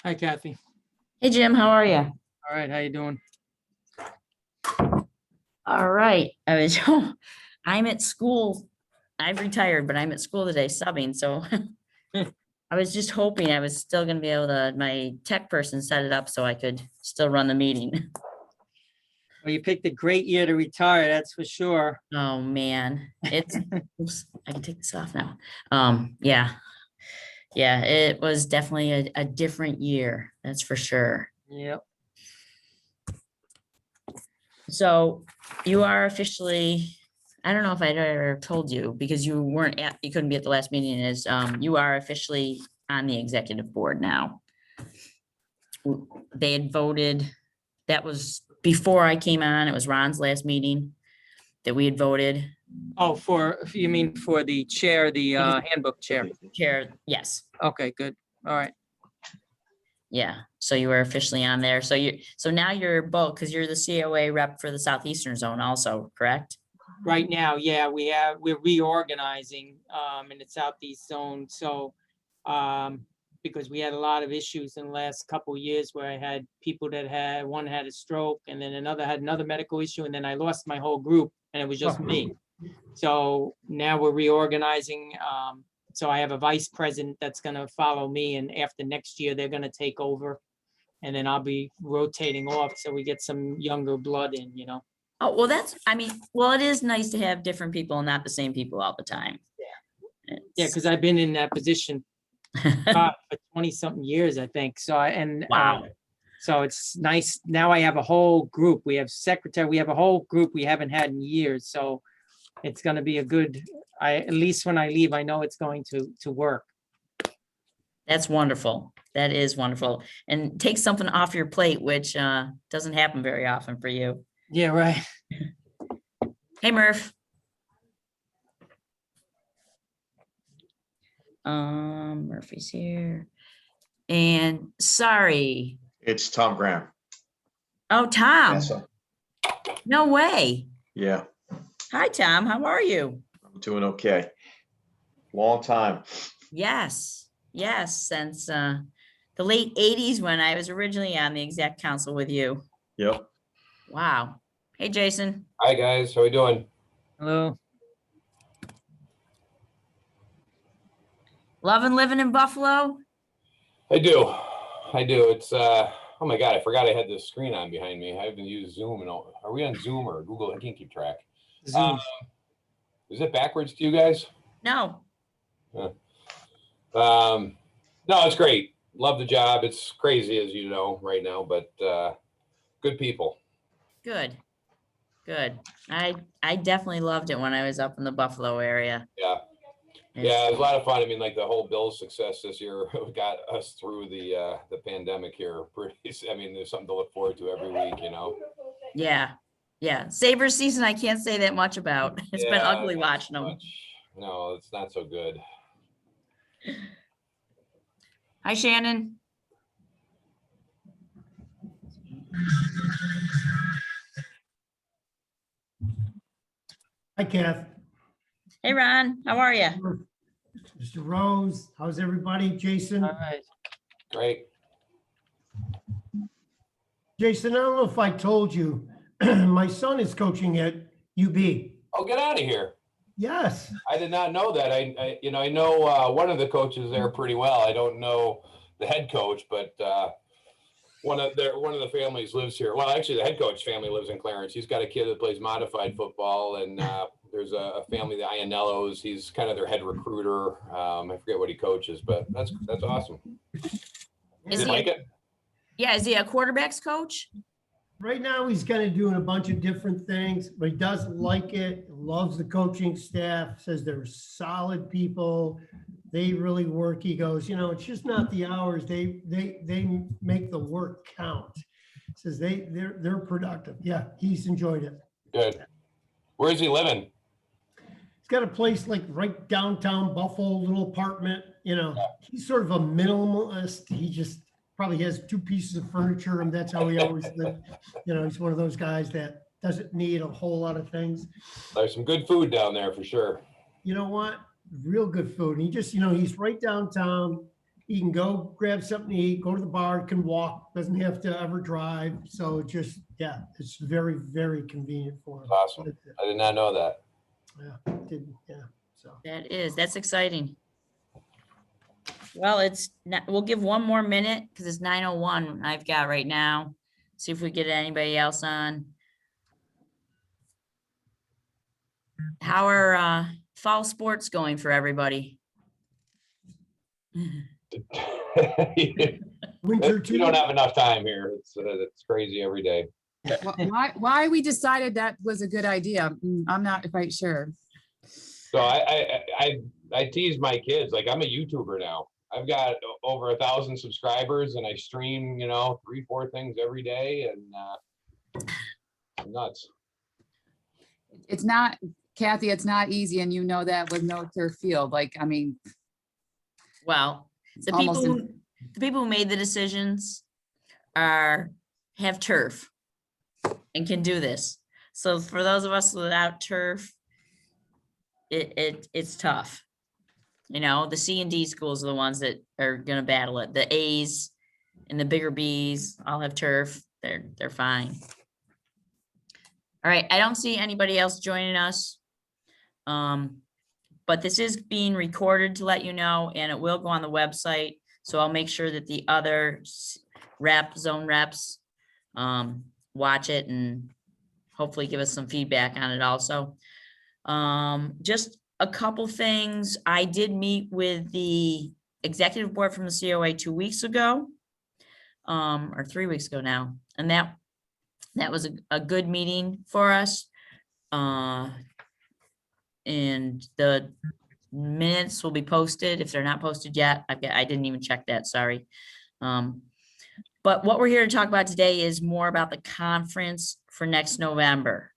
Hi, Kathy. Hey, Jim, how are you? All right, how you doing? All right. I'm at school. I've retired, but I'm at school today subbing. So I was just hoping I was still going to be able to, my tech person set it up so I could still run the meeting. Well, you picked a great year to retire, that's for sure. Oh, man. Oops, I can take this off now. Yeah. Yeah, it was definitely a different year. That's for sure. Yep. So you are officially, I don't know if I'd ever told you because you couldn't be at the last meeting you are officially on the executive board now. They had voted, that was before I came on. It was Ron's last meeting that we had voted. Oh, you mean for the chair, the handbook chair? Chair, yes. Okay, good. All right. Yeah, so you were officially on there. So now you're both, because you're the COA rep for the Southeastern Zone also, correct? Right now, yeah, we're reorganizing in the Southeast Zone. So because we had a lot of issues in the last couple of years where I had people that one had a stroke and then another had another medical issue, and then I lost my whole group and it was just me. So now we're reorganizing. So I have a vice president that's going to follow me, and after next year, they're going to take over. And then I'll be rotating off so we get some younger blood in, Oh, well, it is nice to have different people and not the same people all the time. Yeah, because I've been in that position for 20-something years, I think. So, Wow. So it's nice. Now I have a whole group. We have secretary, we have a whole group we haven't had in years. So it's going to be at least when I leave, I know it's going to work. That's wonderful. That is wonderful. And take something off your plate, which doesn't happen very often for you. Yeah, right. Hey, Murph. Murphy's here. And sorry. It's Tom Graham. Oh, Tom. Yes, sir. No way. Yeah, Hi, Tom. How are you? I'm doing okay. Long time. Yes. Yes. Since the late 80s when I was originally on the exec council with you. Yep. Wow. Hey, Jason. Hi, guys. How we doing? Hello. Loving living in Buffalo? I do. It's oh my God, I forgot I had this screen on behind me. I haven't used Zoom and all. Are we on Zoom or Google? I can't keep track. Zoom. Is it backwards to you guys? No. No, it's great. Love the job. It's crazy, as you know, right now, but good people. Good. I definitely loved it when I was up in the Buffalo area. Yeah. Yeah, it was a lot of fun. I mean, like the whole Bills success this year got us through the pandemic here. I mean, there's something to look forward to every week, Yeah. Sabres season, I can't say that much about. It's been ugly watching them. No, it's not so good. Hi, Shannon. Hi, Kath. Hey, Ron. How are you? Mr. Rose, how's everybody? Jason? All right. Great. Jason, I don't know if I told you, my son is coaching at UB. Oh, get out of here. Yes. I did not know that. I know one of the coaches there pretty well. I don't know the head coach, but one of the families lives here. Well, actually, the head coach family lives in Clarence. He's got a kid that plays modified football, and there's a family, the Iannellos. He's kind of their head recruiter. I forget what he coaches, but that's awesome. Is You he like it? Yeah, is he a quarterbacks coach? Right now, he's kind of doing a bunch of different things, but he does like it, loves the coaching staff, says they're solid people. They really work. He goes, it's just not the hours. They make the work count. Says they're productive. Yeah, he's enjoyed it. Good. Where is he living? He's got a place like right downtown Buffalo, little apartment. He's sort of a minimalist. He just probably has 2 pieces of furniture, and that's how he always lived. He's one of those guys that doesn't need a whole lot of things. There's some good food down there for sure. You know what? Real good food. And he just, he's right downtown. he can go grab something to eat, go to the bar, can walk, doesn't have to ever drive. So just, yeah, it's very, very convenient for him. Awesome. I did not know that. Yeah, so. That's exciting. Well, it's not, we'll give one more minute because it's 9:01 I've got right now. See if we get anybody else on. How are fall sports going for everybody? Winter You don't have enough time here. It's crazy every day. Why we decided that was a good idea, I'm not quite sure. So I tease my kids, like I'm a YouTuber now. I've got over 1,000 subscribers and I stream, 3-4 things every day and nuts. It's not, Kathy, it's not easy, and you know that with no turf field, Well, the Almost people who made the decisions have turf and can do this. So for those of us without turf, it's tough. The C and D schools are the ones that are gonna battle it. The A's and the bigger B's all have turf. They're fine. All right, I don't see anybody else joining us. But this is being recorded to let you know, and it will go on the website. So I'll make sure that the other zone reps watch it and hopefully give us some feedback on it also. Just a couple things. I did meet with the executive board from the COA 2 weeks ago, or 3 weeks ago now. And that was a good meeting for us. And the minutes will be posted if they're not posted yet. I didn't even check that, sorry. But what we're here to talk about today is more about the conference for next November.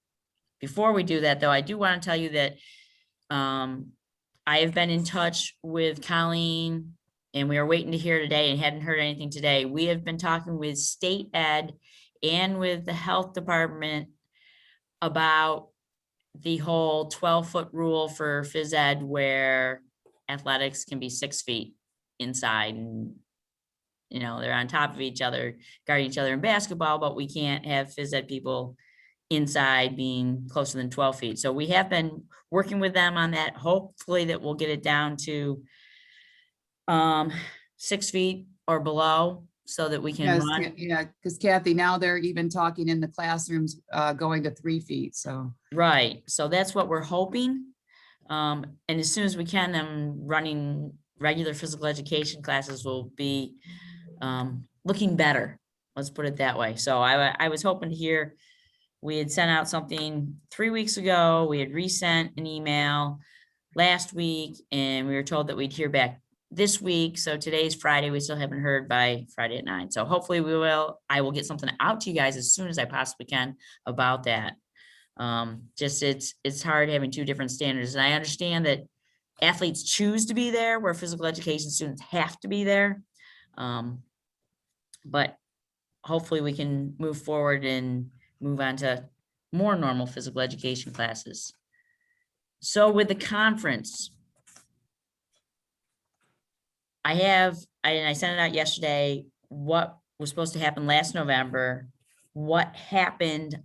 Before we do that, though, I do want to tell you that I have been in touch with Colleen, and we are waiting to hear today and hadn't heard anything today. We have been talking with State Ed and with the health department about the whole 12-foot rule for Phys Ed, where athletics can be 6 feet inside, and they're on top of each other, guarding each other in basketball, but we can't have Phys Ed people inside being closer than 12 feet. So we have been working with them on that. Hopefully that we'll get it down to 6 feet or below so that we can run. Yeah, because Kathy, now they're even talking in the classrooms, going to 3 feet, so. Right, so that's what we're hoping. And as soon as we can, them running regular physical education classes will be looking better. Let's put it that way. So I was hoping to hear, we had sent out something 3 weeks ago. We had resent an email last week, and we were told that we'd hear back this week. So today's Friday. We still haven't heard by Friday at 9. So hopefully I will get something out to you guys as soon as I possibly can about that. Just it's hard having 2 different standards. And I understand that athletes choose to be there where physical education students have to be there. But hopefully we can move forward and move on to more normal physical education classes. So with the conference, I sent it out yesterday, what was supposed to happen last November, what happened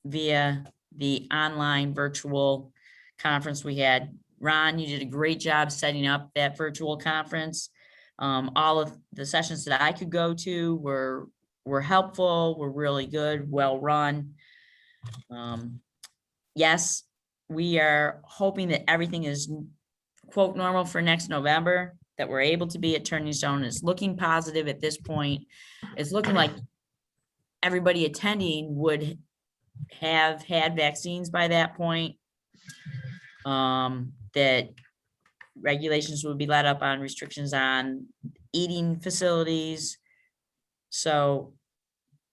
via the online virtual conference we had. Ron, you did a great job setting up that virtual conference. All of the sessions that I could go to were helpful, were really good, well run. Yes, we are hoping that everything is quote normal for next November, that we're able to be at Turning Stone. It's looking positive at this point. It's looking like everybody attending would have had vaccines by that point. That regulations would be let up on restrictions on eating facilities. So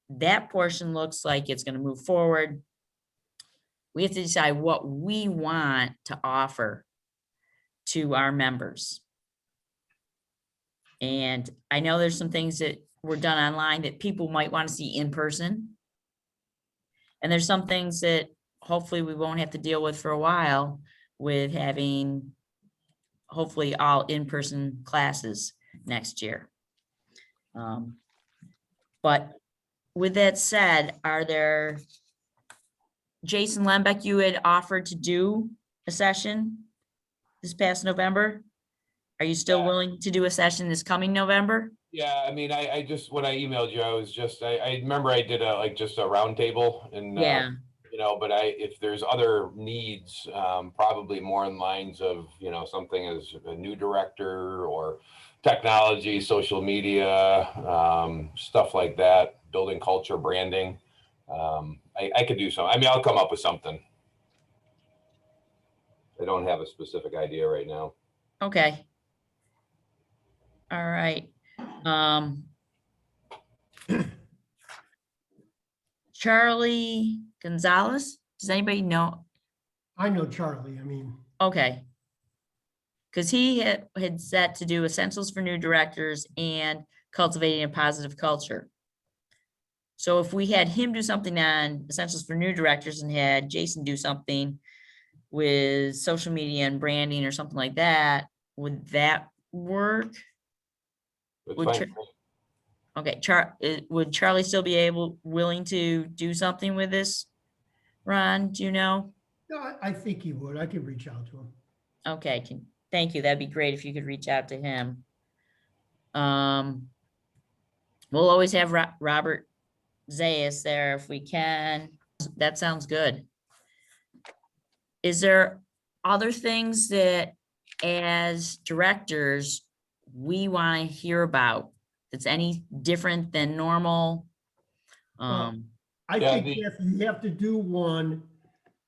that portion looks like it's going to move forward. We have to decide what we want to offer to our members. And I know there's some things that were done online that people might want to see in person. And there's some things that hopefully we won't have to deal with for a while, with having hopefully all in-person classes. next year. But with that said, Jason Lembeck, you had offered to do a session this past November. Are you still Yeah. willing to do a session this coming November? Yeah, I mean, I just, when I emailed you, I remember I did just a roundtable and, Yeah, but if there's other needs, probably more in lines of, something as a new director or technology, social media, stuff like that, building culture, branding. I could do something. I mean, I'll come up with something. I don't have a specific idea right now. okay. All right. Charlie Gonzalez, does anybody know? I know Charlie, I mean, Okay. Because he had set to do essentials for new directors and cultivating a positive culture. So if we had him do something on essentials for new directors and had Jason do something with social media and branding or something like that, would that work? It's Would fine. Okay, would Charlie still be willing to do something with this? Ron, do you know? no, I think he would. I could reach out to him. Okay, thank you. That'd be great if you could reach out to him. We'll always have Robert Zayas there if we can. That sounds good. Is there other things that as directors we want to hear about that's any different than normal? I Yeah, think if you have to do one,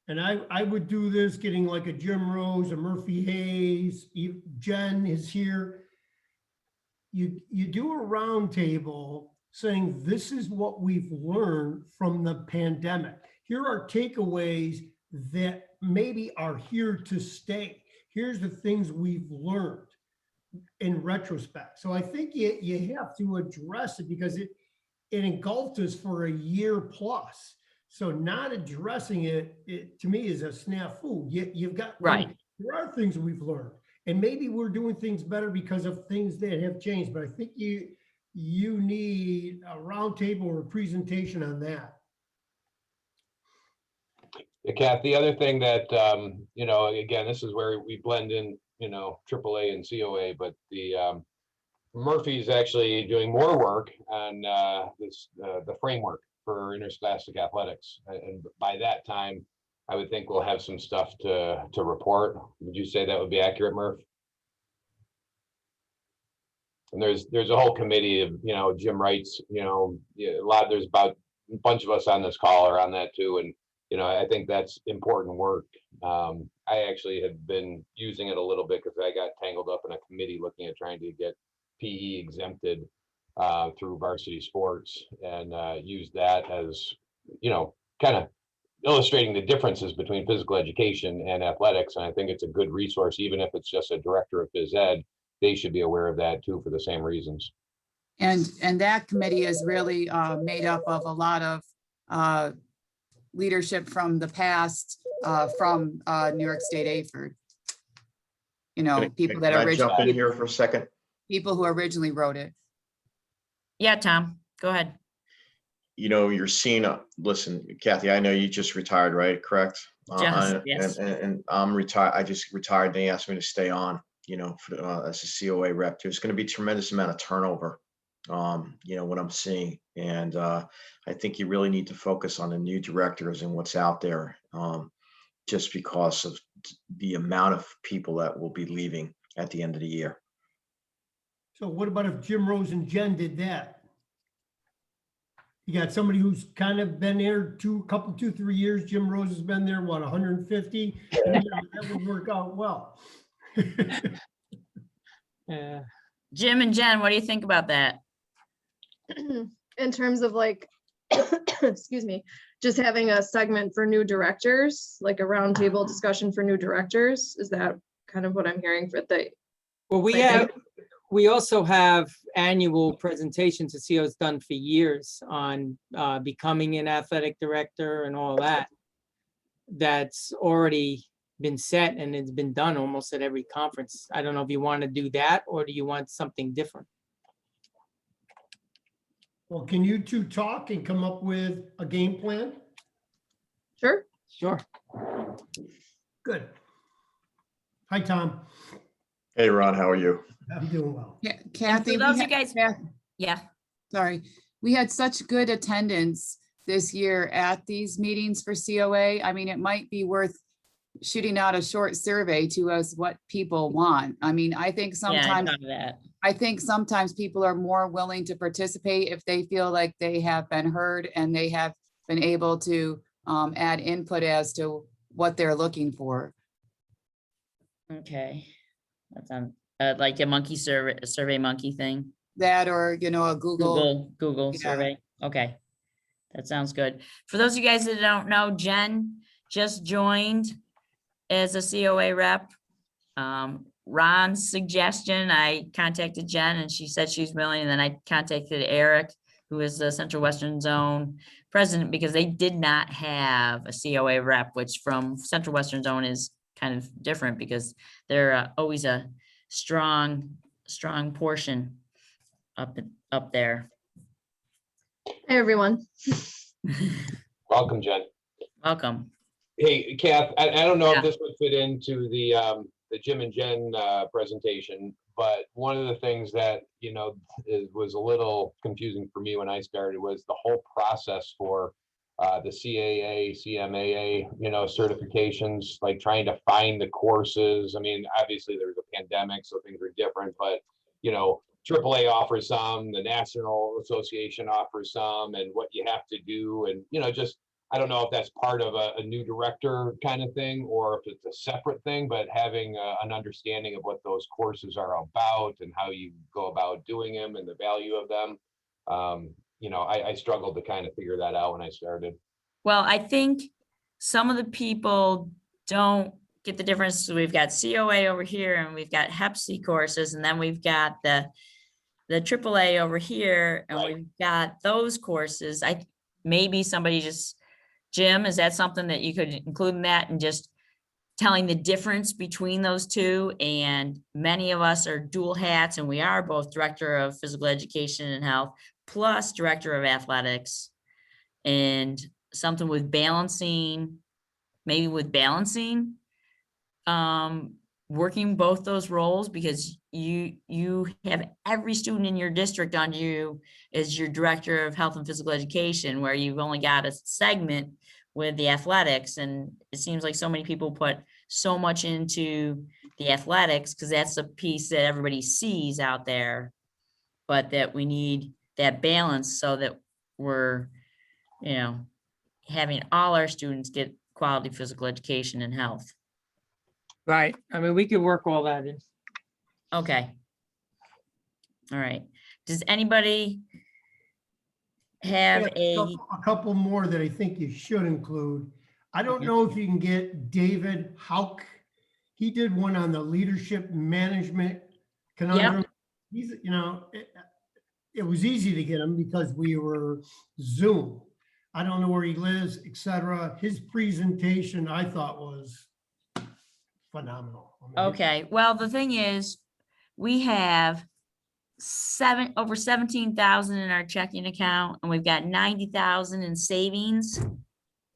and I would do this, getting like a Jim Rose, a Murphy Hayes, Jen is here. You do a roundtable saying, this is what we've learned from the pandemic. Here are takeaways that maybe are here to stay. Here's the things we've learned in retrospect. So I think you have to address it because it engulfed us for a year plus. So not addressing it to me is a snafu. You've got, Right. there are things we've learned, and maybe we're doing things better because of things that have changed. But I think you need a roundtable or a presentation on that. Yeah, Kath, the other thing that, again, this is where we blend in, AAA and COA, but the Murphy's actually doing more work on the framework for interscholastic athletics. And by that time, I would think we'll have some stuff to report. Would you say that would be accurate, Murph? And there's a whole committee of, Jim Wright's, there's about a bunch of us on this call are on that too. And, I think that's important work. I actually have been using it a little bit because I got tangled up in a committee looking at trying to get PE exempted through varsity sports, and use that as, kind of illustrating the differences between physical education and athletics. And I think it's a good resource, even if it's just a director of Phys Ed, they should be aware of that too, for the same reasons. And that committee is really made up of a lot of leadership from the past, from New York State AFERD. People that Can I jump in originally, here for a second? people who originally wrote it. Yeah, Tom, go ahead. You're seeing, listen, Kathy, I know you just retired, right? Correct? Yes. And I'm retired. I just retired. They asked me to stay on, as a COA rep. There's going to be a tremendous amount of turnover, what I'm seeing. And I think you really need to focus on the new directors and what's out there, just because of the amount of people that will be leaving at the end of the year. So what about if Jim Rose and Jen did that? You got somebody who's kind of been there 2-3 years. Jim Rose has been there, what, 150? That would work out well. Yeah. Jim and Jen, what do you think about that? In terms of like, excuse me, just having a segment for new directors, like a roundtable discussion for new directors. Is that kind of what I'm hearing for the? Well, we also have annual presentations that CO's done for years on becoming an athletic director and all that. That's already been set and it's been done almost at every conference. I don't know if you want to do that or do you want something different? Well, can you two talk and come up with a game plan? Sure. Sure. Good. Hi, Tom. Hey, Ron, how are you? I'm doing well. Kathy, those we you guys- Yeah. sorry, we had such good attendance this year at these meetings for COA. I mean, it might be worth shooting out a short survey to us what people want. I mean, I think Yeah, I sometimes, thought of that. I think sometimes people are more willing to participate if they feel like they have been heard and they have been able to add input as to what they're looking for. Okay. That's like a monkey survey, a survey monkey thing. That or, you know, a Google. Google Yeah. survey. Okay. That sounds good. For those of you guys that don't know, Jen just joined as a COA rep. Ron's suggestion, I contacted Jen and she said she's willing, and then I contacted Eric, who is the Central Western Zone president, because they did not have a COA rep, which from Central Western Zone is kind of different because they're always a strong portion up there. Hey, everyone. Welcome, Jen. Welcome. Hey, Kath, I don't know Yeah. if this would fit into the Jim and Jen presentation, but one of the things that, you know, was a little confusing for me when I started was the whole process for the CAA, CMAA, you know, certifications, like trying to find the courses. I mean, obviously there was a pandemic, so things were different, but, you know, AAA offers some, the National Association offers some, and what you have to do, and, you know, just, I don't know if that's part of a new director kind of thing, or if it's a separate thing, but having an understanding of what those courses are about and how you go about doing them and the value of them. You know, I struggled to kind of figure that out when I started. Well, I think some of the people don't get the difference. So we've got COA over here and we've got Hep C courses, and then we've got the AAA over here, and Right. we've got those courses. Maybe somebody just, Jim, is that something that you could include in that, and just telling the difference between those two? And many of us are dual hats, and we are both director of physical education and health plus director of athletics, and something with balancing, maybe with balancing, working both those roles, because you have every student in your district under you as your director of health and physical education, where you've only got a segment with the athletics. And it seems like so many people put so much into the athletics because that's the piece that everybody sees out there, but that we need that balance so that we're, you know, having all our students get quality physical education and health. Right. I mean, we could work all that in. Okay. All right. Does anybody have A couple more that I think you should include. I don't know if you can get David Hauk. He did one on the leadership management conundrum. He's, you know, it was easy to get him because we were Zoom. I don't know where he lives, etc. His presentation, I thought, was phenomenal. I mean, Okay, well, the thing is, we have over 17,000 in our checking account, and we've got 90,000 in savings.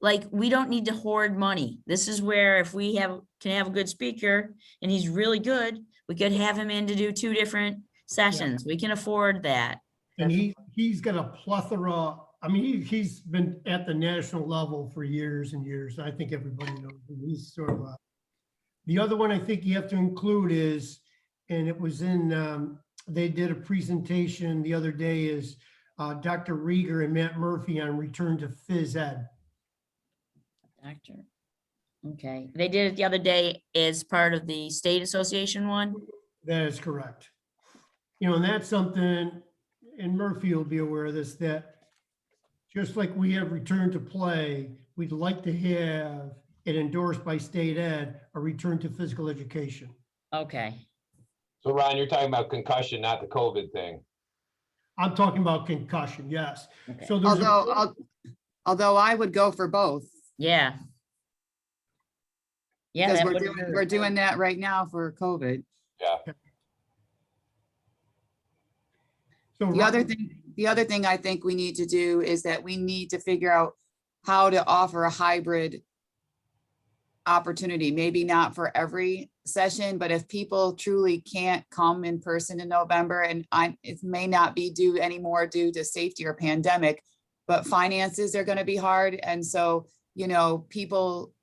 Like, we don't need to hoard money. This is where if we can have a good speaker and he's really good, we could have him in to do 2 different sessions. We can afford that. And he's got a plethora. I mean, he's been at the national level for years and years. I think everybody knows him. He's sort of the other one I think you have to include is, and it was in, they did a presentation the other day, is Dr. Rieger and Matt Murphy on return to Phys Ed. Doctor. Okay, they did it the other day as part of the state association one. That is correct. You know, and that's something, and Murphy will be aware of this, that just like we have return to play, we'd like to have it endorsed by state ed, a return to physical education. Okay, So Ron, you're talking about concussion, not the COVID thing. I'm talking about concussion, yes. okay. So there's Although I would go for both. Yeah, Yeah, Because that we're would doing, hurt. we're doing that right now for COVID. Yeah. So The other thing I think we need to do is that we need to figure out how to offer a hybrid opportunity, maybe not for every session, but if people truly can't come in person in November, and it may not be due anymore due to safety or pandemic, but finances are going to be hard. And so, you know, people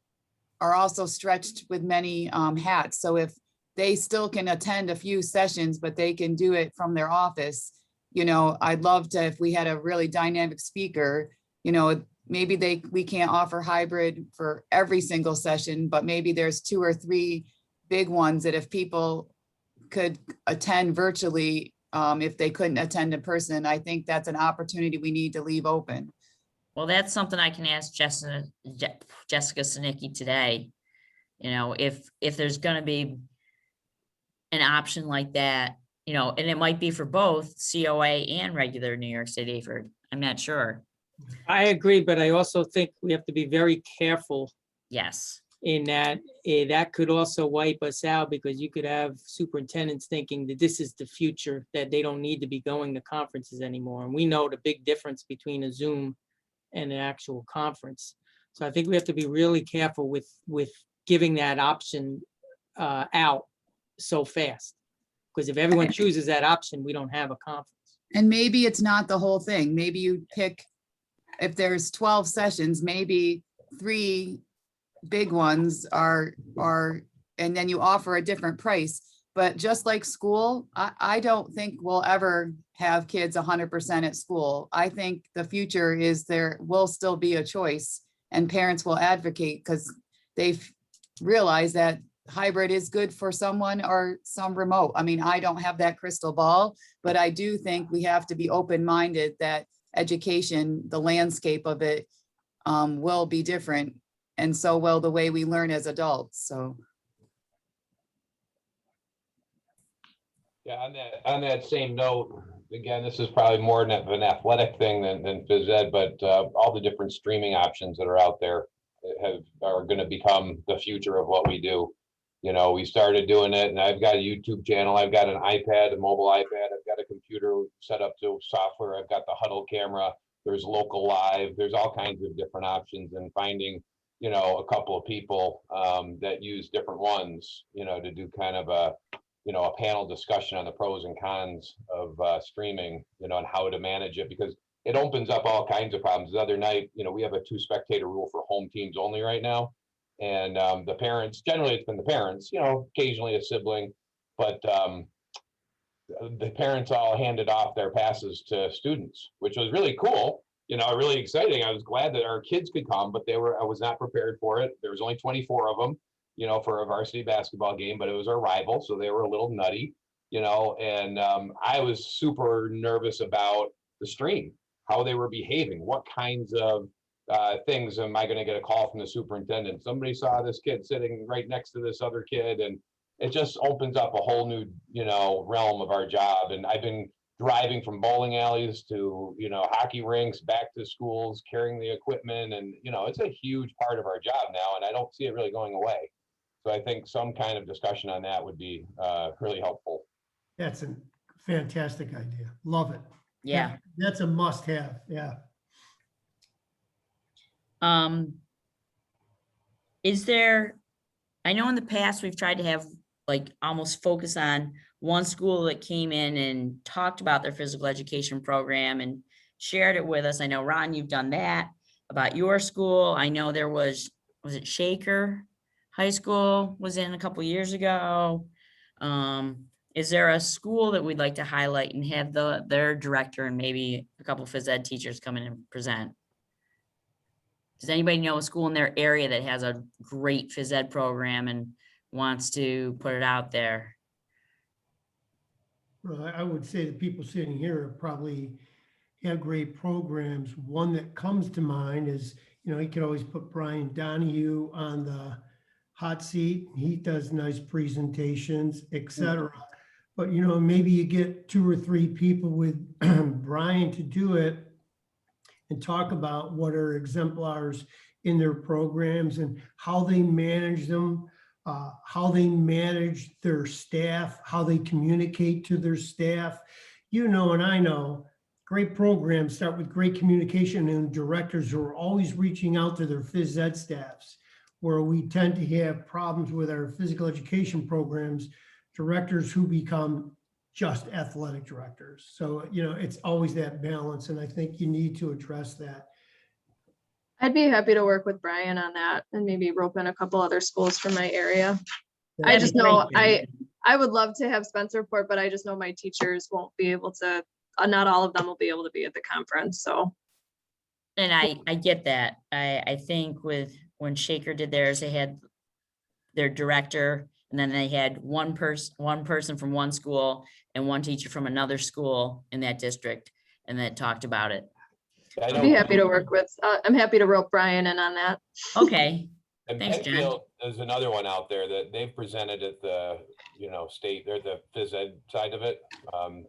are also stretched with many hats. So if they still can attend a few sessions, but they can do it from their office, you know, I'd love to, if we had a really dynamic speaker, you know, maybe we can't offer hybrid for every single session, but maybe there's 2 or 3 big ones that if people could attend virtually, if they couldn't attend in person, I think that's an opportunity we need to leave open. Well, that's something I can ask Jessica Sinicki today. You know, if there's gonna be an option like that, you know, and it might be for both COA and regular New York State AFERD. I'm not sure. I agree, but I also think we have to be very careful Yes. in that that could also wipe us out, because you could have superintendents thinking that this is the future, that they don't need to be going to conferences anymore. And we know the big difference between a Zoom and an actual conference. So I think we have to be really careful with giving that option out so fast. Because if everyone chooses that option, we don't have a conference. And maybe it's not the whole thing. Maybe you pick, if there's 12 sessions, maybe 3 big ones are, and then you offer a different price. But just like school, I don't think we'll ever have kids 100% at school. I think the future is there will still be a choice, and parents will advocate because they've realized that hybrid is good for someone or some remote. I mean, I don't have that crystal ball, but I do think we have to be open-minded that education, the landscape of it will be different. And so will the way we learn as adults, so. Yeah, on that same note, again, this is probably more of an athletic thing than phys ed, but all the different streaming options that are out there are going to become the future of what we do. You know, we started doing it, and I've got a YouTube channel, I've got an iPad, a mobile iPad, I've got a computer set up to software, I've got the Huddle camera, there's local live, there's all kinds of different options, and finding, you know, a couple of people that use different ones, you know, to do kind of a, you know, a panel discussion on the pros and cons of streaming, you know, and how to manage it, because it opens up all kinds of problems. The other night, you know, we have a 2 spectator rule for home teams only right now. And the parents, generally it's been the parents, you know, occasionally a sibling, but the parents all handed off their passes to students, which was really cool, you know, really exciting. I was glad that our kids could come, but I was not prepared for it. There was only 24 of them, you know, for a varsity basketball game, but it was our rival, so they were a little nutty, you know, and I was super nervous about the stream, how they were behaving, what kinds of things am I going to get a call from the superintendent? Somebody saw this kid sitting right next to this other kid, and it just opens up a whole new, you know, realm of our job. And I've been driving from bowling alleys to, you know, hockey rinks, back to schools, carrying the equipment, and, you know, it's a huge part of our job now, and I don't see it really going away. So I think some kind of discussion on that would be really helpful. That's a fantastic idea. Love it. Yeah. That's a must have. Yeah. Is there, I know in the past we've tried to have like almost focus on one school that came in and talked about their physical education program and shared it with us. I know, Ron, you've done that about your school. I know there was it Shaker High School was in a couple years ago. Is there a school that we'd like to highlight and have their director and maybe a couple phys ed teachers come in and present? Does anybody know a school in their area that has a great phys ed program and wants to put it out there? Well, I would say the people sitting here probably have great programs. One that comes to mind is, you know, you could always put Brian Donahue on the hot seat. He does nice presentations, etc. But, you know, maybe you get 2 or 3 people with Brian to do it and talk about what are exemplars in their programs and how they manage them. how they manage their staff, how they communicate to their staff. You know, and I know, great programs start with great communication and directors who are always reaching out to their phys ed staffs, where we tend to have problems with our physical education programs, directors who become just athletic directors. So, you know, it's always that balance, and I think you need to address that. I'd be happy to work with Brian on that and maybe rope in a couple other schools from my area. I That'd just be know great. I would love to have Spencer report, but I just know my teachers won't be able to, not all of them will be able to be at the conference, so. And I get that. I think with, when Shaker did theirs, they had their director, and then they had one person from one school and one teacher from another school in that district, and that talked about it. I I'd know be happy to work with, I'm happy to rope Brian in on that. Okay, And Thanks, Jen. Penfield is another one out there that they've presented at the, you know, state, they're the phys ed side of it.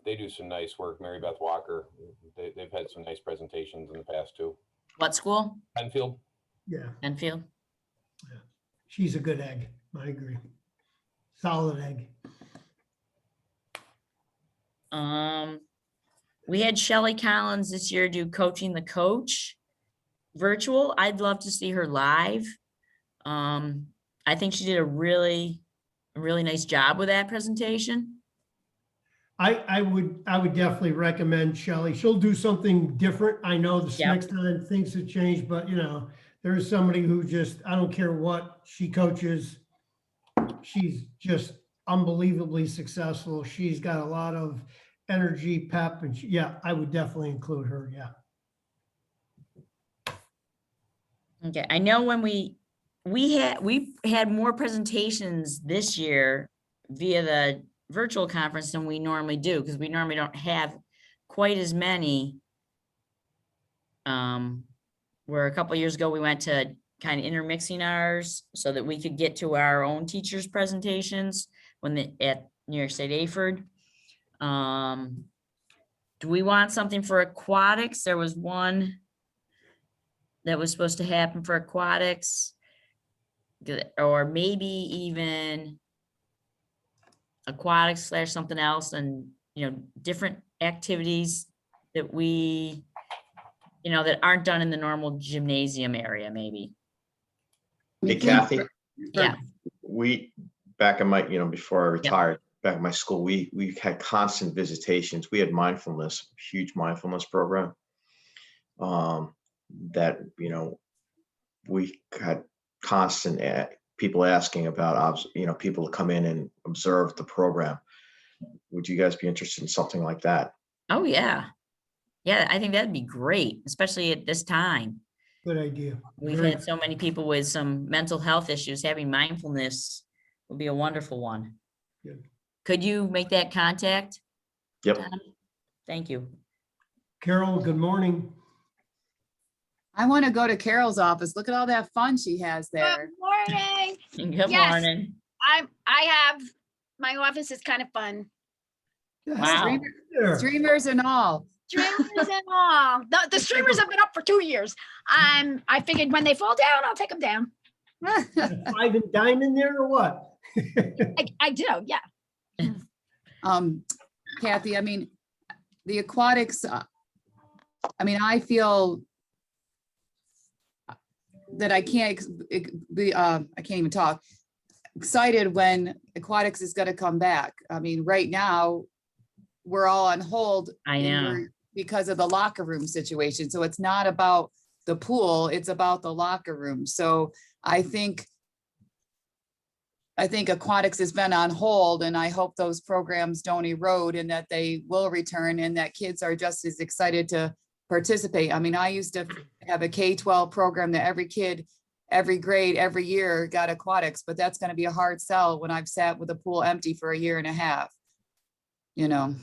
They do some nice work. Mary Beth Walker, they've had some nice presentations in the past too. what school? Penfield. Yeah, Enfield? she's a good egg. I agree. Solid egg. We had Shelley Collins this year do Coaching the Coach virtual. I'd love to see her live. I think she did a really nice job with that presentation. I would definitely recommend Shelley. She'll do something different. I know this Yep. next time things have changed, but you know, there's somebody who just, I don't care what she coaches. She's just unbelievably successful. She's got a lot of energy, pep, and yeah, I would definitely include her. Yeah. Okay, I know when we had more presentations this year via the virtual conference than we normally do, because we normally don't have quite as many. Where a couple years ago, we went to kind of intermixing ours so that we could get to our own teachers' presentations at New York State AFERD. Do we want something for aquatics? There was one that was supposed to happen for aquatics. Or maybe even aquatics / something else, and, you know, different activities that we, you know, that aren't done in the normal gymnasium area, maybe. Hey, Kathy, Yeah, we, back in my, you know, before I retired, back in my school, we had constant visitations. We had mindfulness, huge mindfulness program. That, you know, we had constant people asking about, you know, people to come in and observe the program. Would you guys be interested in something like that? oh, yeah. Yeah, I think that'd be great, especially at this time. Good idea. We've Very- had so many people with some mental health issues. Having mindfulness would be a wonderful one. Good. Could you make that contact? Yep. Tom? Thank you. Carol, good morning. I want to go to Carol's office. Look at all that fun she has Good there. morning. Good Yes. morning. My office is kind of fun. Wow. There. Streamers and all. Streamers and all. The streamers have been up for 2 years. I figured when they fall down, I'll take them down. Five and dine in there or what? I do, yeah. Kathy, I mean, the aquatics, I mean, I feel that I can't even talk, excited when aquatics is gonna come back. I mean, right now, we're all on hold. I and know. we're- Because of the locker room situation. So it's not about the pool, it's about the locker room. So I think aquatics has been on hold, and I hope those programs don't erode and that they will return and that kids are just as excited to participate. I mean, I used to have a K-12 program that every kid, every grade, every year got aquatics, but that's going to be a hard sell when I've sat with the pool empty for a year and a half. You know,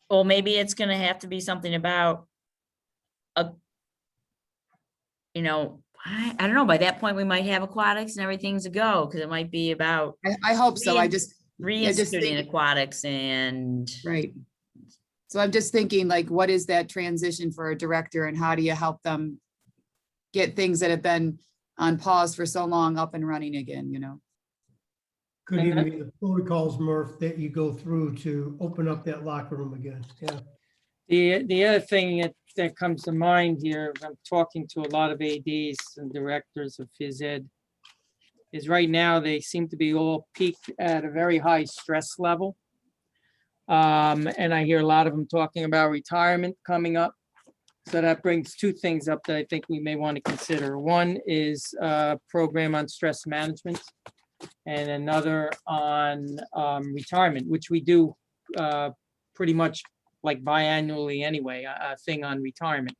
Well, maybe it's gonna have to be something about you know, I don't know, by that point, we might have aquatics and everything's a go, because it might be about I hope so. I just reinstituting think- aquatics and. Right. So I'm just thinking, like, what is that transition for a director and how do you help them get things that have been on pause for so long up and running again, you know. Could And even that- be the protocols, Murph, that you go through to open up that locker room again. Yeah. The other thing that comes to mind here, I'm talking to a lot of ADs and directors of Phys Ed, is right now they seem to be all peaked at a very high stress level. And I hear a lot of them talking about retirement coming up. So that brings two things up that I think we may want to consider. One is a program on stress management and another on retirement, which we do pretty much like biannually anyway, a thing on retirement.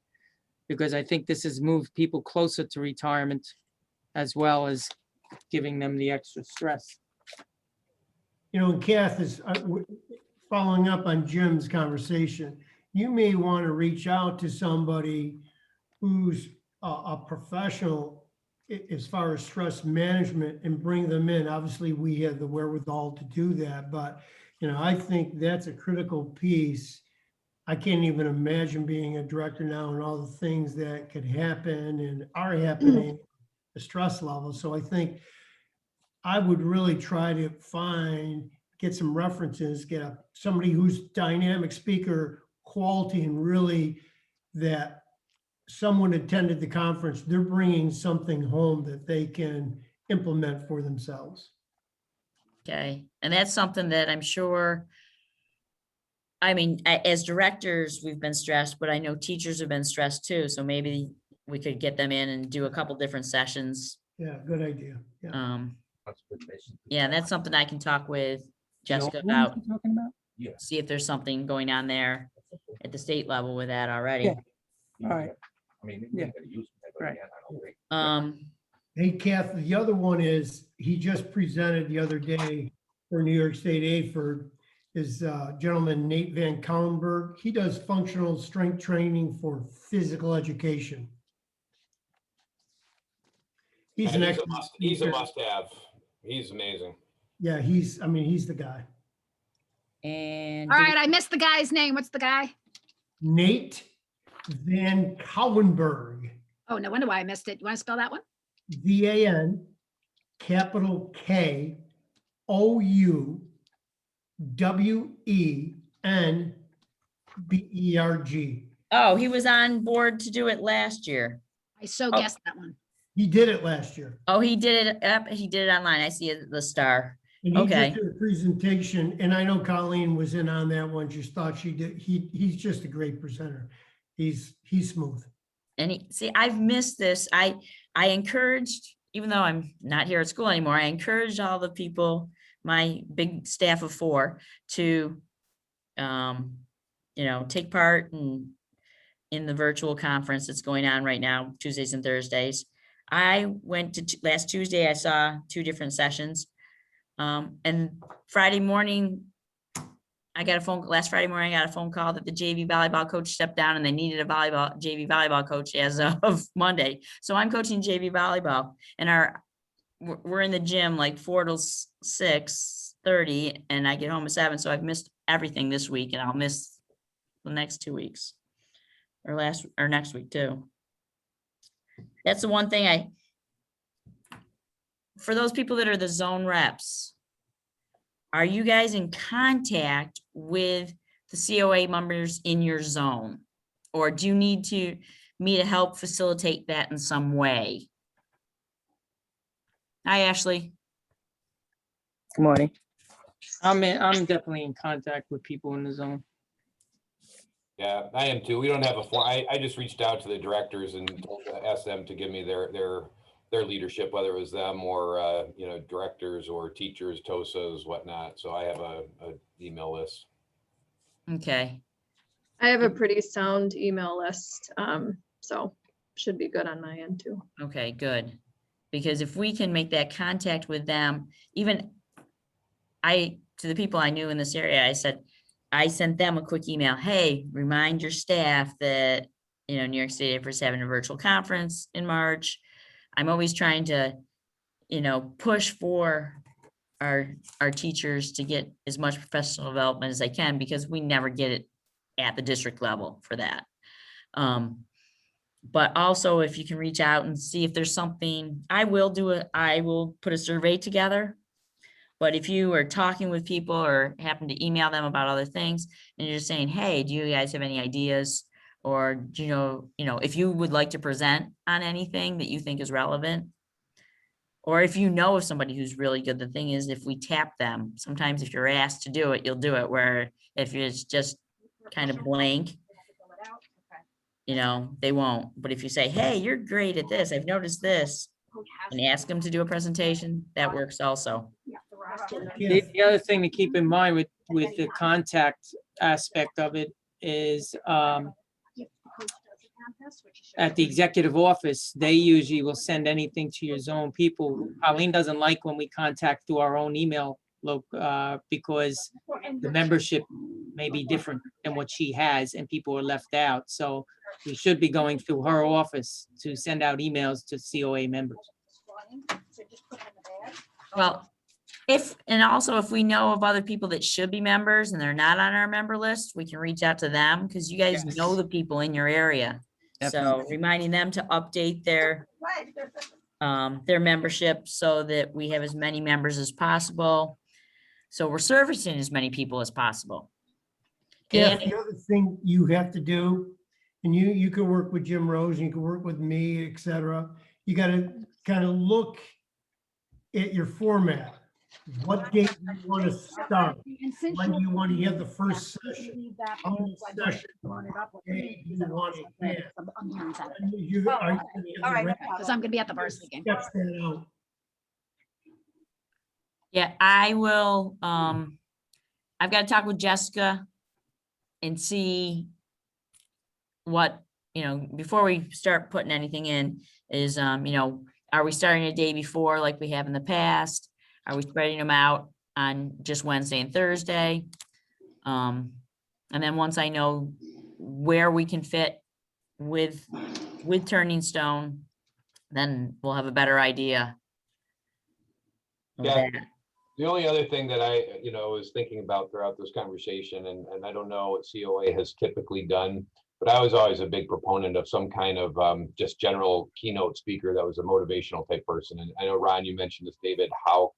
Because I think this has moved people closer to retirement as well as giving them the extra stress. You know, Kath is following up on Jim's conversation. You may want to reach out to somebody who's a professional as far as stress management and bring them in. Obviously, we have the wherewithal to do that, but you know, I think that's a critical piece. I can't even imagine being a director now and all the things that could happen and are happening, the stress level. So I think I would really try to get some references, get somebody who's dynamic speaker quality and really that someone attended the conference, they're bringing something home that they can implement for themselves. Okay, and that's something that I'm sure, I mean, as directors, we've been stressed, but I know teachers have been stressed too. So maybe we could get them in and do a couple different sessions. Yeah, good idea. Yeah. Yeah, that's something I can talk with Jessica What are about, you talking about? see if there's something going on there at the state level with that already. Yeah. All right. Yeah. Right. Hey, Kath, the other one is, he just presented the other day for New York State AFERD, is gentleman Nate Van Kallenberg. He does functional strength training for physical education. He's an And excellent he's a speaker. must-have. He's amazing. Yeah, he's the guy. And All right, I missed the guy's name. What's the guy? Nate Van Kallenberg, Oh, no wonder why I missed it. You want to spell that one? VAN, capital K, OUWENBERG. oh, he was on board to do it last year. I so Oh. guessed that one. He did it last year. Oh, he did it up, he did it online. I see it, the star. And he Okay. just did a presentation, and I know Colleen was in on that one, just thought she did, he's just a great presenter. He's smooth. And see, I've missed this. I encouraged, even though I'm not here at school anymore, I encouraged all the people, my big staff of 4 to, take part in the virtual conference that's going on right now, Tuesdays and Thursdays. I went to last Tuesday, I saw 2 different sessions. And Friday morning, last Friday morning, I got a phone call that the JV volleyball coach stepped down and they needed a JV volleyball coach as of Monday. So I'm coaching JV volleyball, and we're in the gym like 4 till 6:30, and I get home at 7. So I've missed everything this week, and I'll miss the next 2 weeks or next week too. That's the one thing for those people that are the zone reps, are you guys in contact with the COA members in your zone? Or do you need me to help facilitate that in some way? Hi, Ashley. Good morning. I'm definitely in contact with people in the zone. Yeah, I am too. We don't have a form. I just reached out to the directors and asked them to give me their leadership, whether it was them or, directors or teachers, TOSAs, whatnot. So I have a email list. Okay, I have a pretty sound email list, so should be good on my end too. okay, good. Because if we can make that contact with them, even to the people I knew in this area, I sent them a quick email. Hey, remind your staff that, New York State AFERD is having a virtual conference in March. I'm always trying to, push for our teachers to get as much professional development as I can, because we never get it at the district level for that. But also if you can reach out and see if there's something, I will put a survey together. But if you are talking with people or happen to email them about other things and you're just saying, hey, do you guys have any ideas? Or do you know, if you would like to present on anything that you think is relevant. Or if you know of somebody who's really good, the thing is, if we tap them, sometimes if you're asked to do it, you'll do it. Where if it's just kind of blank, they won't. But if you say, hey, you're great at this, I've noticed this, and ask them to do a presentation, that works also. Yeah, The other thing to keep in mind with the contact aspect of it is, at the executive office, they usually will send anything to your zone people. Colleen doesn't like when we contact through our own email, because the membership may be different than what she has and people are left out. So we should be going through her office to send out emails to COA members. Well, also if we know of other people that should be members and they're not on our member list, we can reach out to them because you guys know the people in your area. So Definitely. reminding them to update their membership so that we have as many members as possible. So we're servicing as many people as possible. yeah, And the other thing you have to do, and you can work with Jim Rose, and you can work with me, et cetera. You gotta kind of look at your format. What date do you want to start? When do you want to have the first session? How many sessions do you want to have? And you- are you gonna have the rep- Because I'm gonna be at the varsity game. Sketch that out. yeah, I will, I've got to talk with Jessica and see what, before we start putting anything in is, are we starting a day before like we have in the past? Are we spreading them out on just Wednesday and Thursday? And then once I know where we can fit with Turning Stone, then we'll have a better idea. of Yeah. that. The only other thing that I, was thinking about throughout this conversation, and I don't know what COA has typically done, but I was always a big proponent of some kind of just general keynote speaker that was a motivational type person. And I know, Ron, you mentioned this, David Houck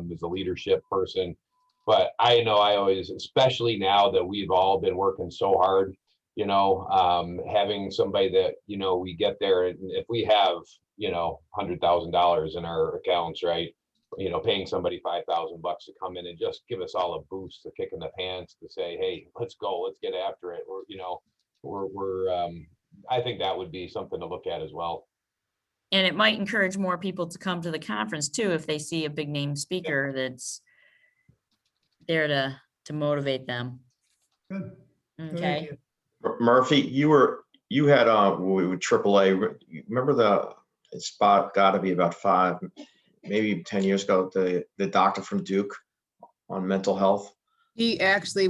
is a leadership person, but I know I always, especially now that we've all been working so hard, having somebody that, we get there, and if we have, $100,000 in our accounts, right? Paying somebody $5,000 to come in and just give us all a boost, a kick in the pants to say, hey, let's go, let's get after it. I think that would be something to look at as well. And it might encourage more people to come to the conference too, if they see a big name speaker that's there to motivate them. Good. Good Okay. idea. Murphy, you had with AAA, remember the spot, got to be about 5, maybe 10 years ago, the doctor from Duke on mental health. He actually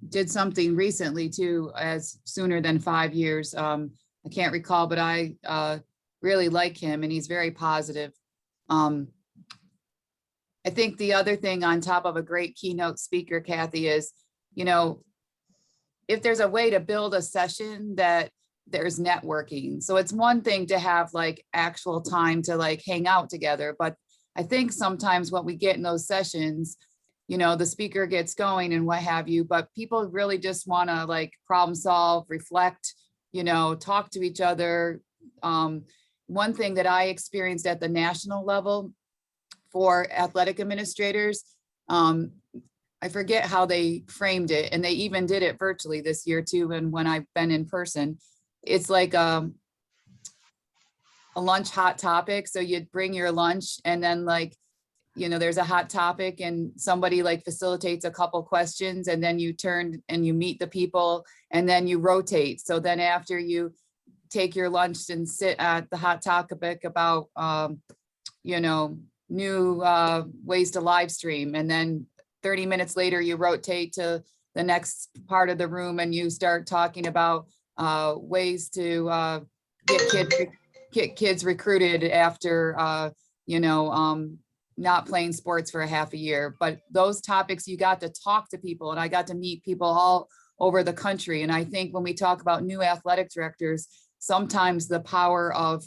did something recently too, as sooner than 5 years. I can't recall, but I really like him and he's very positive. I think the other thing on top of a great keynote speaker, Kathy, is, if there's a way to build a session that there's networking. So it's one thing to have like actual time to like hang out together, but I think sometimes what we get in those sessions, the speaker gets going and what have you, but people really just want to like problem solve, reflect, talk to each other. One thing that I experienced at the national level for athletic administrators, I forget how they framed it, and they even did it virtually this year too. And when I've been in person, it's like a lunch hot topic. So you'd bring your lunch and then like, there's a hot topic and somebody like facilitates a couple questions and then you turn and you meet the people and then you rotate. So then after you take your lunch and sit at the hot topic about, new ways to live stream. And then 30 minutes later, you rotate to the next part of the room and you start talking about ways to get kids recruited after, not playing sports for a half a year. But those topics, you got to talk to people, and I got to meet people all over the country. And I think when we talk about new athletic directors, sometimes the power of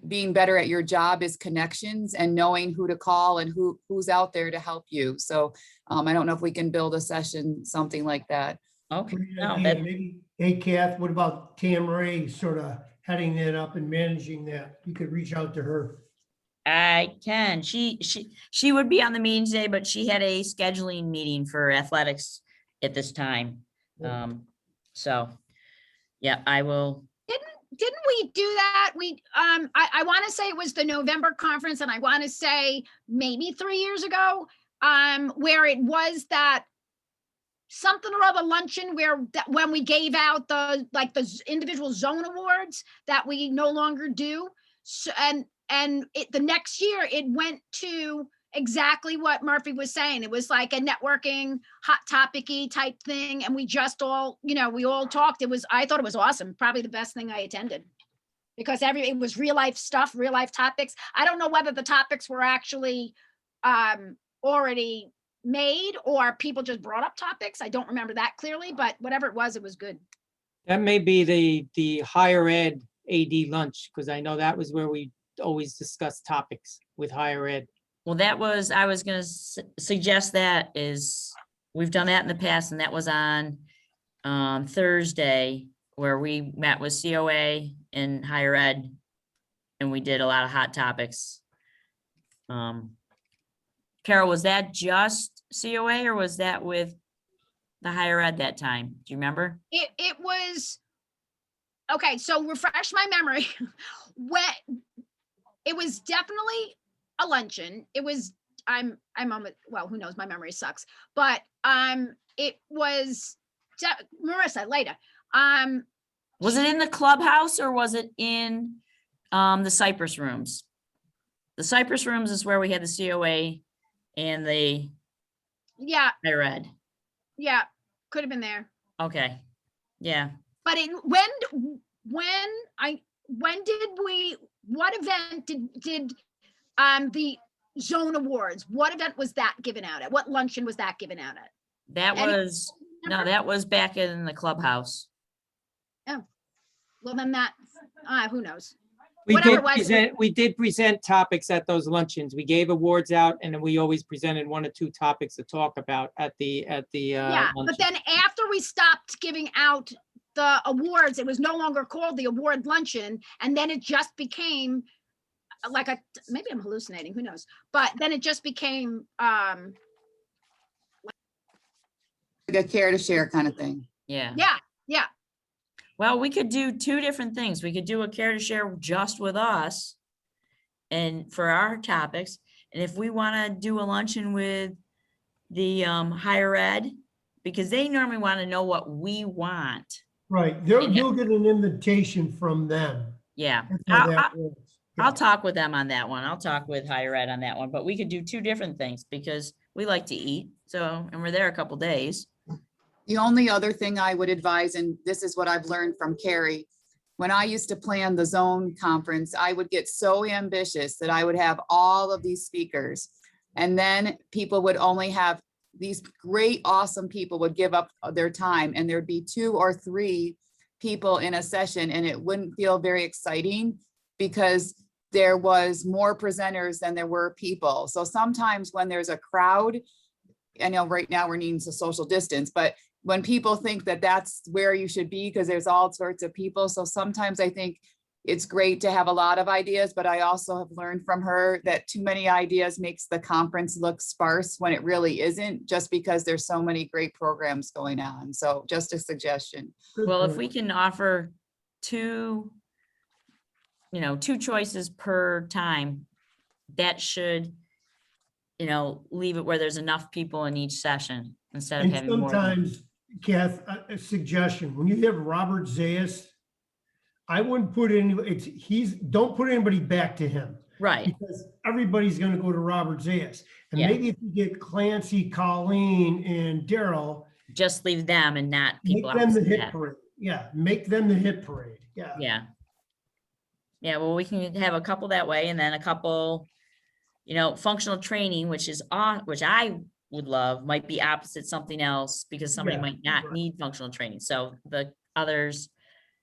being better at your job is connections and knowing who to call and who's out there to help you. So I don't know if we can build a session, something like that. Okay. Great No, idea. that, Maybe, hey, Kath, what about Tam Ray sort of heading that up and managing that? You could reach out to her. I can. She would be on the meeting today, but she had a scheduling meeting for athletics at this time. So, yeah, I will. Didn't we do that? I want to say it was the November conference, and I want to say maybe 3 years ago, where it was that something or other luncheon where that when we gave out the individual zone awards that we no longer do. So, and the next year it went to exactly what Murphy was saying. It was like a networking hot topic-y type thing. And we just all, we all talked. I thought it was awesome. Probably the best thing I attended because it was real life stuff, real life topics. I don't know whether the topics were actually already made or people just brought up topics. I don't remember that clearly, but whatever it was good. That may be the higher ed AD lunch, because I know that was where we always discuss topics with higher ed. Well, I was gonna suggest that we've done that in the past, and that was on Thursday, where we met with COA and higher ed, and we did a lot of hot topics. Carol, was that just COA or was that with the higher ed that time? Do you remember? It was, okay, so refresh my memory. It was definitely a luncheon. It was, well, who knows, my memory sucks, but it was, Marissa, later. Was it in the clubhouse or was it in the Cypress rooms? The Cypress rooms is where we had the COA and the Yeah, higher ed. yeah, could have been there. Okay, yeah. But what event did the zone awards, what event was that given out at? What luncheon was that given out at? That was, no, that was back in the clubhouse. Well, then that, who knows? We Whatever did it was. present topics at those luncheons. We gave awards out and then we always presented 1 or 2 topics to talk about at the Yeah, but luncheon. then after we stopped giving out the awards, it was no longer called the award luncheon. And then it just became maybe I'm hallucinating, who knows? But then it just became, Like a care to share kind of thing. Yeah. yeah. Well, we could do 2 different things. We could do a care to share just with us and for our topics. And if we want to do a luncheon with the higher ed, because they normally want to know what we want. Right. Yeah. You'll get an invitation from them. Yeah. That's how that works. I'll talk with them on that one. I'll talk with higher ed on that one, but we could do 2 different things because we like to eat. So, and we're there a couple days. The only other thing I would advise, and this is what I've learned from Carrie, when I used to plan the zone conference, I would get so ambitious that I would have all of these speakers. And then people would only have these great, awesome people would give up their time and there'd be 2 or 3 people in a session and it wouldn't feel very exciting because there was more presenters than there were people. So sometimes when there's a crowd, I know right now we're needing to social distance, but when people think that that's where you should be because there's all sorts of people. So sometimes I think it's great to have a lot of ideas, but I also have learned from her that too many ideas makes the conference look sparse when it really isn't, just because there's so many great programs going on. So just a suggestion. Good Well, if point. we can offer 2 choices per time, that should, leave it where there's enough people in each session instead of And having more. sometimes, Kath, a suggestion, when you have Robert Zayas, I wouldn't put don't put anybody back to him. Right. Because everybody's gonna go to Robert Zayas. And Yeah. maybe if you get Clancy, Colleen, and Daryl, Just leave them and not make people. them the outside hit that. parade. Yeah, make them the hit parade. Yeah. Yeah. Yeah, well, we can have a couple that way and then a couple, functional training, which I would love, might be opposite something else because somebody Yeah, might not right. need functional training. So the others,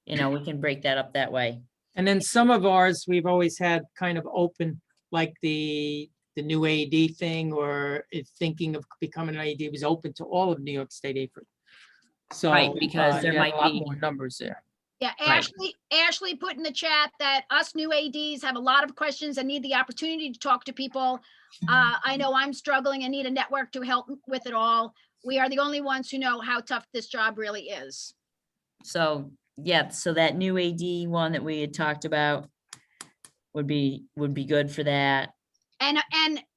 we can break that up that way. And then some of ours, we've always had kind of open, like the new AED thing, or if thinking of becoming an AED was open to all of New York State AFERT. So. Right, because there you had might a lot be- more numbers there. Yeah, Right. Ashley put in the chat that us new ADs have a lot of questions and need the opportunity to talk to people. I know I'm struggling and need a network to help with it all. We are the only ones who know how tough this job really is. So, yeah, so that new AD one that we had talked about would be good for that. And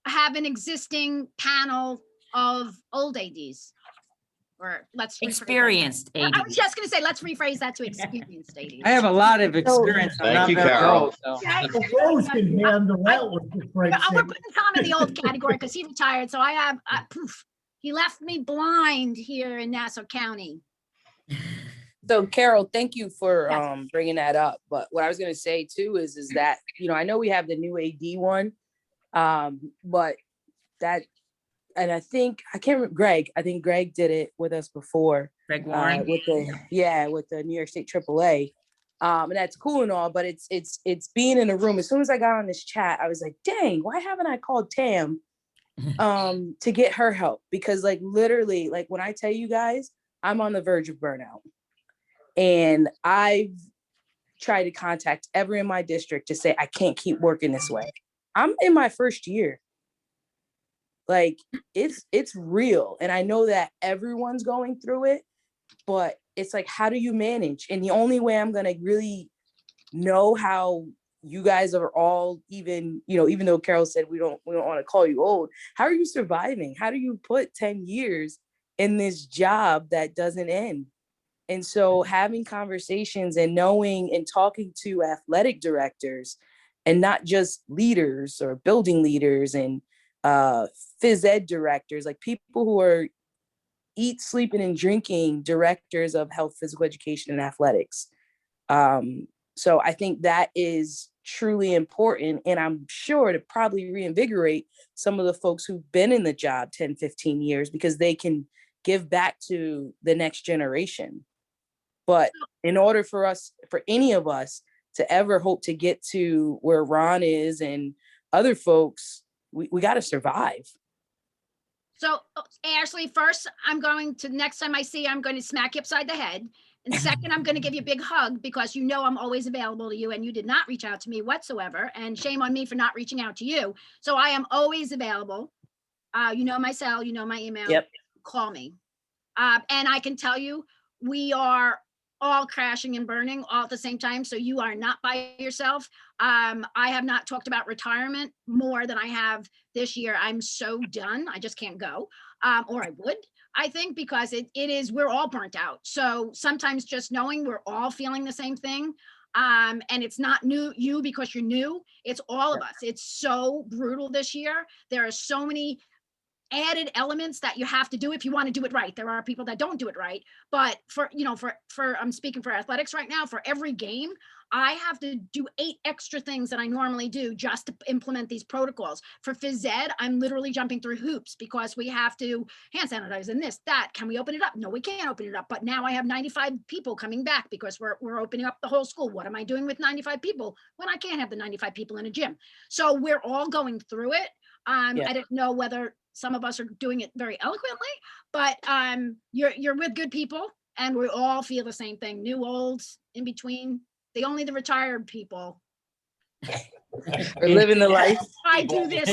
have an existing panel of old ADs. Or let's rephrase that. Experienced I AD. was just gonna say, let's rephrase that to experienced ADs. I have a lot of experience. I'm Thank not you, very Carol. old, so. Okay. Rose can handle that one. for Christ's We're sake. putting Tom in the old category because he retired, so I have, poof, he left me blind here in Nassau County. So Carol, thank you for Yes. bringing that up. But what I was gonna say too is that, I know we have the new AD one, but that, and I can't remember, Greg, I think Greg did it with us before, Greg Warren. with the New York State AAA. And that's cool and all, but it's being in a room. As soon as I got on this chat, I was like, dang, why haven't I called Tam to get her help? Because like literally, like when I tell you guys, I'm on the verge of burnout. And I've tried to contact everyone in my district to say, I can't keep working this way. I'm in my first year. Like it's real. And I know that everyone's going through it, but it's like, how do you manage? And the only way I'm going to really know how you guys are all even though Carol said we don't want to call you old, how are you surviving? How do you put 10 years in this job that doesn't end? And so having conversations and knowing and talking to athletic directors and not just leaders or building leaders and phys ed directors, like people who are eat, sleeping, and drinking directors of health, physical education, and athletics. So I think that is truly important. And I'm sure to probably reinvigorate some of the folks who've been in the job 10, 15 years, because they can give back to the next generation. But in order for any of us to ever hope to get to where Ron is and other folks, we got to survive. So Ashley, first, next time I see you, I'm going to smack you upside the head. And second, I'm going to give you a big hug because I'm always available to you and you did not reach out to me whatsoever. And shame on me for not reaching out to you. So I am always available. You know my cell, you know my email. Yep. Call me. And I can tell you, we are all crashing and burning all at the same time. So you are not by yourself. I have not talked about retirement more than I have this year. I'm so done. I just can't go. Or I would, I think, because we're all burnt out. So sometimes just knowing we're all feeling the same thing. And it's not you because you're new. It's all of us. It's so brutal this year. There are so many added elements that you have to do if you want to do it right. There are people that don't do it right, but for I'm speaking for athletics right now, for every game, I have to do 8 extra things that I normally do just to implement these protocols. For Phys Ed, I'm literally jumping through hoops because we have to hand sanitize and this, that. Can we open it up? No, we can't open it up. But now I have 95 people coming back because we're opening up the whole school. What am I doing with 95 people when I can't have the 95 people in a gym? So we're all going through it. I don't know whether some of us are doing it very eloquently, but you're with good people and we all feel the same thing. New, old, in between. Only the retired people. We're living the life. I do this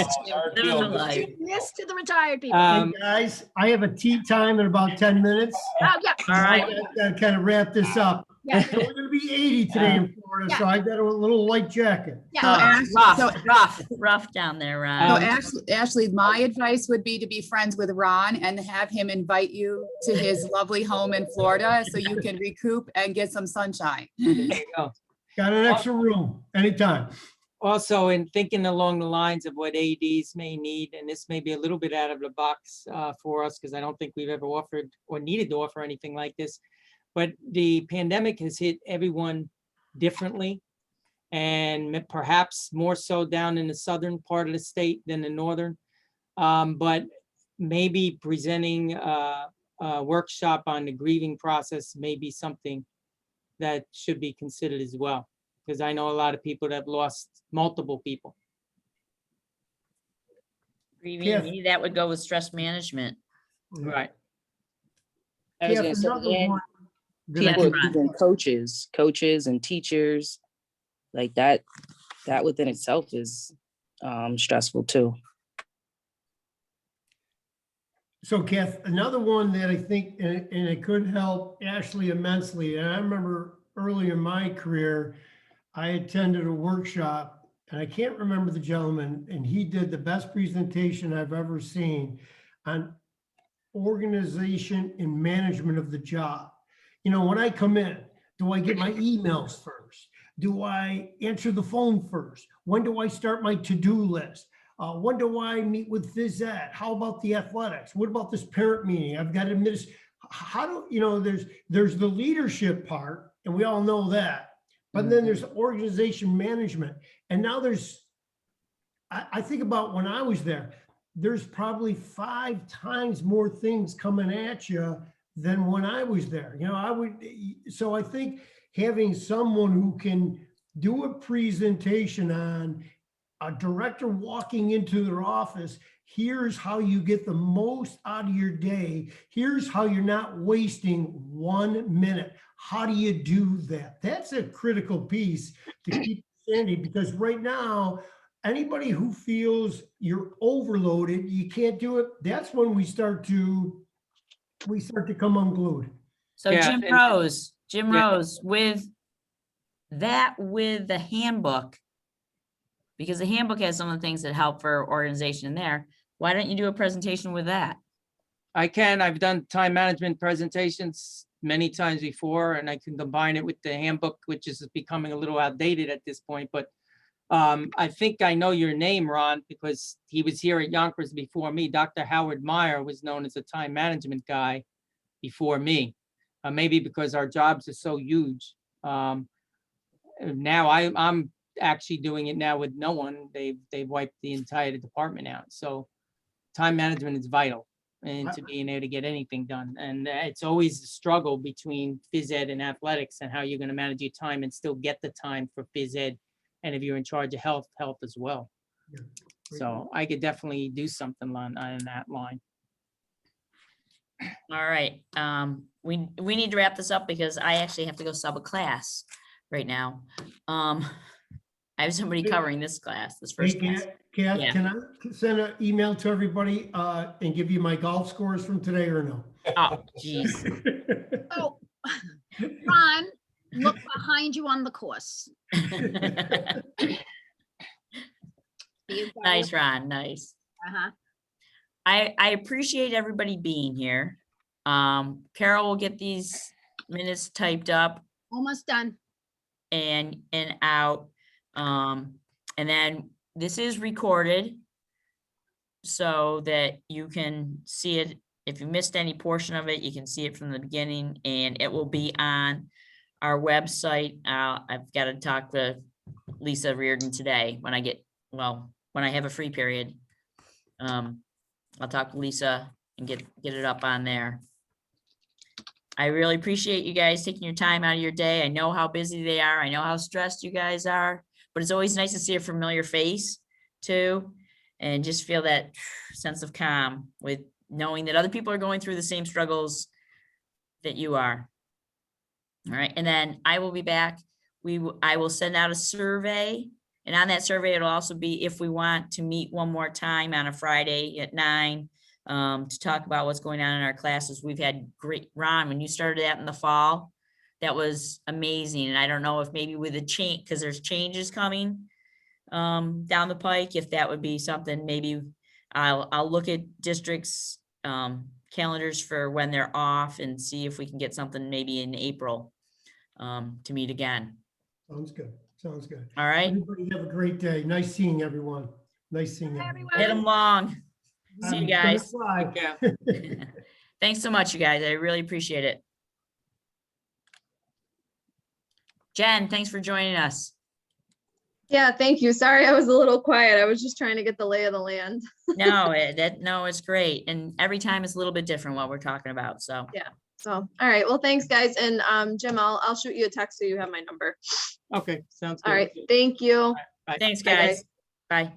Living the life. to the retired people. Hey, guys, I have a tea time in about 10 minutes. Oh, yeah. All right. I gotta kind of wrap this up. Yeah. So we're gonna be 80 today in Florida, so I got a little light jacket. Yeah. Rough down there, So Ron. Ashley, my advice would be to be friends with Ron and have him invite you to his lovely home in Florida so you can recoup and get some sunshine. There you go. Got an extra room, anytime. Also, in thinking along the lines of what ADs may need, and this may be a little bit out of the box for us, because I don't think we've ever offered or needed to offer anything like this, but the pandemic has hit everyone differently, and perhaps more so down in the southern part of the state than the northern. But maybe presenting a workshop on the grieving process may be something that should be considered as well. Because I know a lot of people that have lost multiple people. Yes. Maybe that would go with stress management. Right. I was Jeff, gonna say, another and one that I Yes, people, think- Ron. even coaches and teachers, like that within itself is stressful too. So Kath, another one that I think, and it could help Ashley immensely, and I remember early in my career, I attended a workshop, and I can't remember the gentleman, and he did the best presentation I've ever seen on organization and management of the job. You know, when I come in, do I get my emails first? Do I answer the phone first? When do I start my to-do list? When do I meet with Phys Ed? How about the athletics? What about this parent meeting? I've got to how do, you know, there's the leadership part, and we all know that, but then there's organization management. And now I think about when I was there, there's probably 5 times more things coming at you than when I was there. You know, so I think having someone who can do a presentation on a director walking into their office, here's how you get the most out of your day. Here's how you're not wasting 1 minute. How do you do that? That's a critical piece to keep sanity, because right now, anybody who feels you're overloaded, you can't do it, that's when we start to come unglued. So Yeah, Jim and- Rose, Yeah. with the handbook, because the handbook has some of the things that help for organization in there. Why don't you do a presentation with that? I can. I've done time management presentations many times before, and I can combine it with the handbook, which is becoming a little outdated at this point. But I think I know your name, Ron, because he was here at Yonkers before me. Dr. Howard Meyer was known as a time management guy before me. Maybe because our jobs are so huge. Now I'm actually doing it now with no one. They've wiped the entire department out. So time management is vital into being able to get anything done. And it's always a struggle between phys ed and athletics and how you're going to manage your time and still get the time for phys ed. And if you're in charge of health as well. Yeah. So I could definitely do something on that line. All right, we need to wrap this up because I actually have to go sub a class right now. I have somebody covering this class, this Hey, first class. Kath, Yeah. can I send an email to everybody and give you my golf scores from today or no? Oh, geez. Oh, Ron, look behind you on the course. Nice, Ron, nice. Uh-huh. I appreciate everybody being here. Carol will get these minutes typed up Almost done. and out. And then this is recorded so that you can see it. If you missed any portion of it, you can see it from the beginning, and it will be on our website. I've got to talk to Lisa Reardon today when I have a free period. I'll talk to Lisa and get it up on there. I really appreciate you guys taking your time out of your day. I know how busy they are. I know how stressed you guys are, but it's always nice to see a familiar face too, and just feel that sense of calm with knowing that other people are going through the same struggles that you are. All right, and then I will be back. I will send out a survey, and on that survey, it'll also be if we want to meet one more time on a Friday at 9 to talk about what's going on in our classes. We've had great, Ron, when you started that in the fall, that was amazing. And I don't know if maybe with the change, because there's changes coming down the pike, if that would be something, maybe I'll look at districts calendars for when they're off and see if we can get something maybe in April to meet again. Sounds good. Sounds good. All right, Everybody have a great day. Nice seeing everyone. Nice seeing Bye, everyone. get them long. See you guys. Bye. Yeah. Thanks so much, you guys. I really appreciate it. Jen, thanks for joining us. Yeah, thank you. Sorry, I was a little quiet. I was just trying to get the lay of the land. No, no, it's great. And every time it's a little bit different what we're talking about. So, So, all right. Well, thanks, guys. And Jim, I'll shoot you a text so you have my number. Okay, sounds good. All right. Thank you. thanks, Bye, guys. guys. Bye.